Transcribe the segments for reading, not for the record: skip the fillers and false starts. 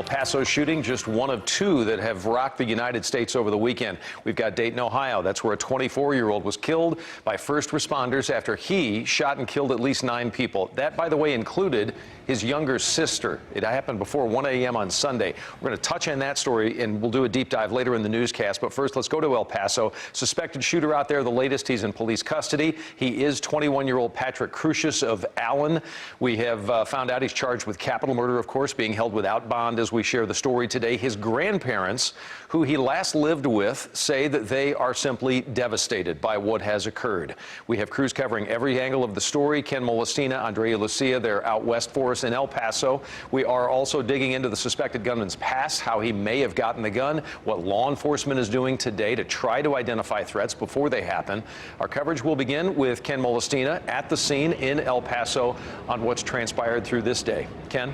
El Paso shooting, just one of two that have rocked the United States over the weekend. We've got Dayton, Ohio. That's where a 24-year-old was killed by first responders after he shot and killed at least 9 people. That, by the way, included his younger sister. It happened before 1 a.m. on Sunday. We're going to touch on that story, and we'll do a deep dive later in the newscast. But first, let's go to El Paso. Suspected shooter out there, the latest, he's in police custody. He is 21-year-old Patrick Crucius of Allen. We have found out he's charged with capital murder, of course, being held without bond as we share the story today. His grandparents, who he last lived with, say that they are simply devastated by what has occurred. We have crews covering every angle of the story. Ken Molestina, Andrea Lucia, they're out west for us in El Paso. We are also digging into the suspected gunman's past, how he may have gotten the gun, what law enforcement is doing today to try to identify threats before they happen. Our coverage will begin with Ken Molestina at the scene in El Paso on what's transpired through this day. Ken?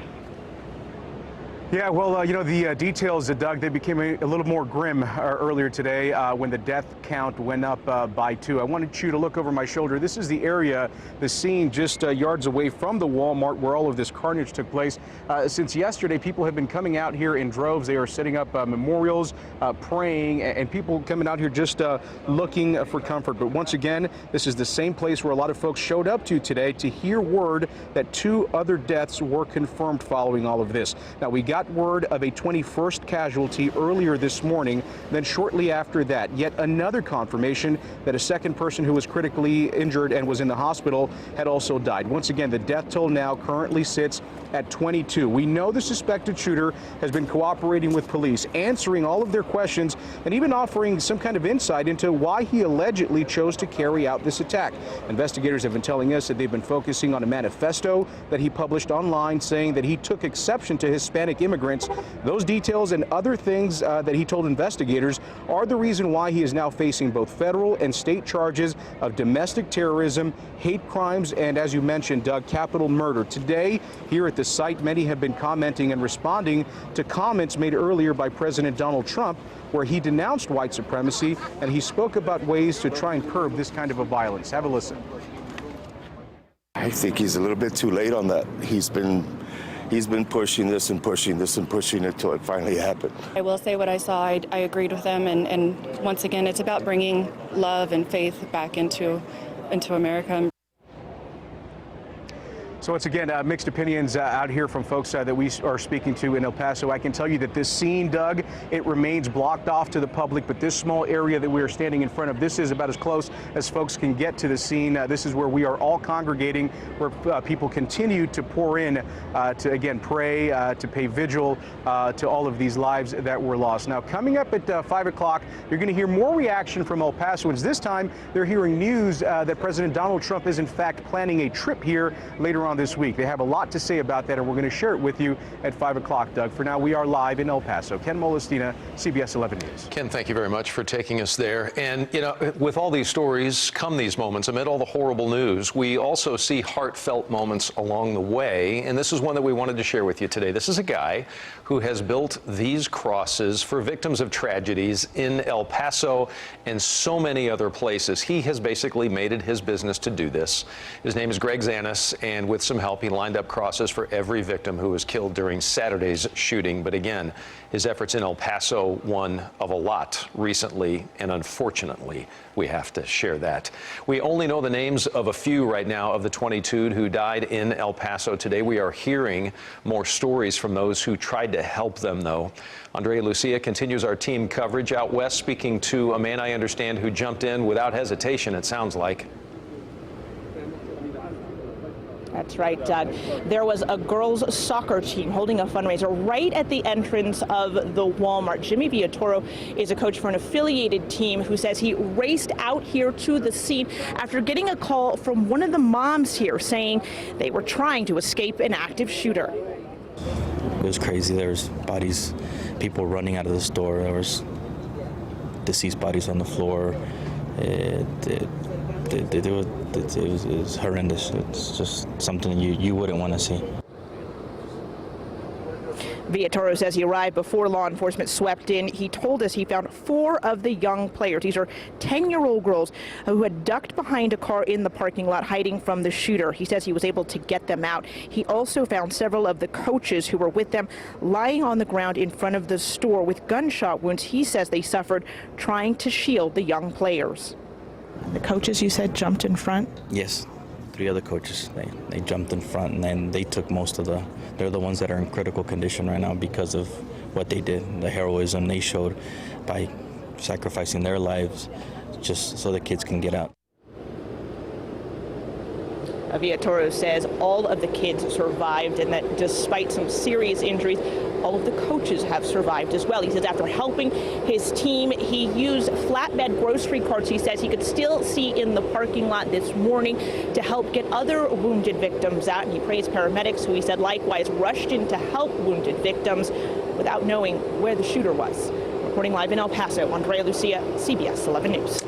Yeah, well, you know, the details, Doug, they became a little more grim earlier today when the death count went up by 2. I wanted you to look over my shoulder. This is the area, the scene just yards away from the Walmart where all of this carnage took place. Since yesterday, people have been coming out here in droves. They are setting up memorials, praying, and people coming out here just looking for comfort. But once again, this is the same place where a lot of folks showed up to today to hear word that 2 other deaths were confirmed following all of this. Now, we got word of a 21st casualty earlier this morning. Then shortly after that, yet another confirmation that a second person who was critically injured and was in the hospital had also died. Once again, the death toll now currently sits at 22. We know the suspected shooter has been cooperating with police, answering all of their questions, and even offering some kind of insight into why he allegedly chose to carry out this attack. Investigators have been telling us that they've been focusing on a manifesto that he published online saying that he took exception to Hispanic immigrants. Those details and other things that he told investigators are the reason why he is now facing both federal and state charges of domestic terrorism, hate crimes, and, as you mentioned, Doug, capital murder. Today, here at the site, many have been commenting and responding to comments made earlier by President Donald Trump, where he denounced white supremacy and he spoke about ways to try and curb this kind of a violence. Have a listen. I think he's a little bit too late on that. He's been pushing this and pushing this and pushing it until it finally happened. I will say what I saw, I agreed with them, and once again, it's about bringing love and faith back into America. So once again, mixed opinions out here from folks that we are speaking to in El Paso. I can tell you that this scene, Doug, it remains blocked off to the public, but this small area that we are standing in front of, this is about as close as folks can get to the scene. This is where we are all congregating, where people continue to pour in to, again, pray, to pay vigil to all of these lives that were lost. Now, coming up at 5 o'clock, you're going to hear more reaction from El Pasoans. This time, they're hearing news that President Donald Trump is, in fact, planning a trip here later on this week. They have a lot to say about that, and we're going to share it with you at 5 o'clock, Doug. For now, we are live in El Paso. Ken Molestina, CBS 11 News. Ken, thank you very much for taking us there. And, you know, with all these stories come these moments. Amid all the horrible news, we also see heartfelt moments along the way, and this is one that we wanted to share with you today. This is a guy who has built these crosses for victims of tragedies in El Paso and so many other places. He has basically made it his business to do this. His name is Greg Zanis, and with some help, he lined up crosses for every victim who was killed during Saturday's shooting. But again, his efforts in El Paso, one of a lot recently, and unfortunately, we have to share that. We only know the names of a few right now of the 22 who died in El Paso today. We are hearing more stories from those who tried to help them, though. Andrea Lucia continues our team coverage out west, speaking to a man I understand who jumped in without hesitation, it sounds like. That's right, Doug. There was a girls' soccer team holding a fundraiser right at the entrance of the Walmart. Jimmy Villatoro is a coach for an affiliated team who says he raced out here to the scene after getting a call from one of the moms here saying they were trying to escape an active shooter. It was crazy. There was bodies, people running out of the store. There was deceased bodies on the floor. It was horrendous. It's just something you wouldn't want to see. Villatoro says he arrived before law enforcement swept in. He told us he found 4 of the young players. These are 10-year-old girls who had ducked behind a car in the parking lot hiding from the shooter. He says he was able to get them out. He also found several of the coaches who were with them lying on the ground in front of the store with gunshot wounds he says they suffered trying to shield the young players. The coaches, you said, jumped in front? Yes, 3 other coaches. They jumped in front, and then they took most of the. They're the ones that are in critical condition right now because of what they did, the heroism they showed by sacrificing their lives just so the kids can get out. Villatoro says all of the kids survived and that despite some serious injuries, all of the coaches have survived as well. He says after helping his team, he used flatbed grocery carts he says he could still see in the parking lot this morning to help get other wounded victims out. And he praised paramedics who he said likewise rushed in to help wounded victims without knowing where the shooter was. Reporting live in El Paso, Andrea Lucia, CBS 11 News.